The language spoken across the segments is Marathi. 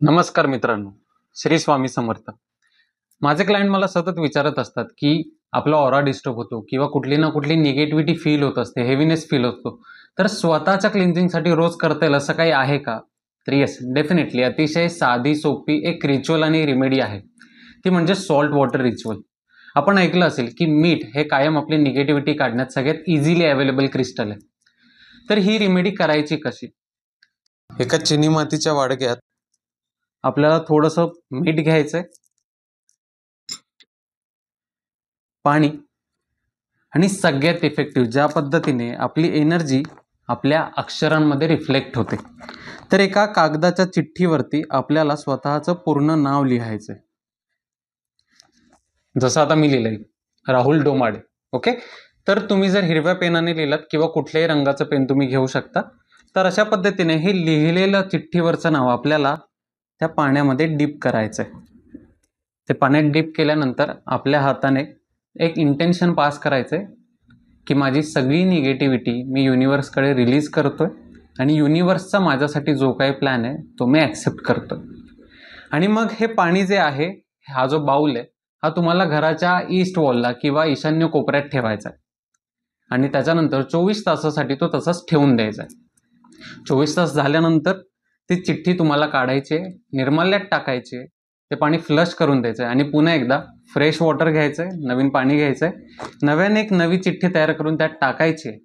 नमस्कार मित्रांनो, श्री स्वामी समर्थ. माझे क्लायंट मला सतत विचारत असतात की आपला ऑरा डिस्टर्ब होतो किंवा कुठली ना कुठली निगेटिव्हिटी फील होत असते, हेवीनेस फील होतो. तर स्वतःच्या क्लिन्झिंगसाठी रोज करता येईल असं काही आहे का? तर येस, डेफिनेटली अतिशय साधी सोपी एक रिच्युअल आणि रेमेडी आहे. ती म्हणजे सॉल्ट वॉटर रिच्युअल. आपण ऐकलं असेल की मीठ हे कायम आपली निगेटिव्हिटी काढण्यात सगळ्यात इझिली अवेलेबल क्रिस्टल आहे. तर ही रेमेडी करायची कशी? एका चिनी मातीच्या वाडग्यात आपल्याला थोडंसं मीठ घ्यायचंय, पाणी आणि सगळ्यात इफेक्टिव्ह ज्या पद्धतीने आपली एनर्जी आपल्या अक्षरांमध्ये रिफ्लेक्ट होते. तर एका कागदाच्या चिठ्ठीवरती आपल्याला स्वतःचं पूर्ण नाव लिहायचंय. जसं आता मी लिहिलंय राहुल डोमाडे. ओके, तर तुम्ही जर हिरव्या पेनाने लिहिलात किंवा कुठल्याही रंगाचं पेन तुम्ही घेऊ शकता. तर अशा पद्धतीने हे लिहिलेलं चिठ्ठीवरचं नाव आपल्याला त्या पाण्यामध्ये डीप करायचंय. ते पाण्यात डीप केल्यानंतर आपल्या हाताने एक इंटेन्शन पास करायचंय की माझी सगळी निगेटिव्हिटी मी युनिवर्सकडे रिलीज करतोय आणि युनिवर्सचा माझ्यासाठी जो काही प्लॅन आहे तो मी ॲक्सेप्ट करतोय. आणि मग हे पाणी जे आहे, हा जो बाऊल आहे, हा तुम्हाला घराच्या ईस्ट वॉलला किंवा ईशान्य कोपऱ्यात ठेवायचा आहे आणि त्याच्यानंतर 24 तासासाठी तो तसाच ठेवून द्यायचा आहे. 24 तास झाल्यानंतर ती चिठ्ठी तुम्हाला काढायची आहे, निर्माल्यात टाकायची आहे, ते पाणी फ्लश करून द्यायचं आहे आणि पुन्हा एकदा फ्रेश वॉटर घ्यायचं आहे, नवीन पाणी घ्यायचं आहे, नव्याने एक नवी चिठ्ठी तयार करून त्यात टाकायची आहे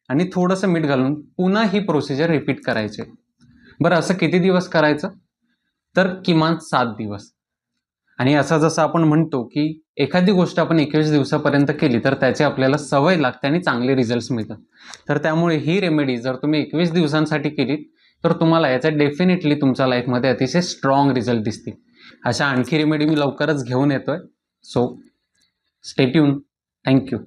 आणि थोडंसं मीठ घालून पुन्हा ही प्रोसिजर रिपीट करायची आहे. बरं, असं किती दिवस करायचं? तर किमान 7 दिवस. आणि असं जसं आपण म्हणतो की एखादी गोष्ट आपण 21 दिवसापर्यंत केली तर त्याची आपल्याला सवय लागते आणि चांगले रिझल्ट्स मिळतात. तर त्यामुळे ही रेमेडी जर तुम्ही 21 दिवसांसाठी केलीत तर तुम्हाला याचा डेफिनेटली तुमच्या लाईफमध्ये अतिशय स्ट्रॉंग रिझल्ट दिसतील. अशा आणखी रेमेडी मी लवकरच घेऊन येतोय. So stay tune. थँक्यू.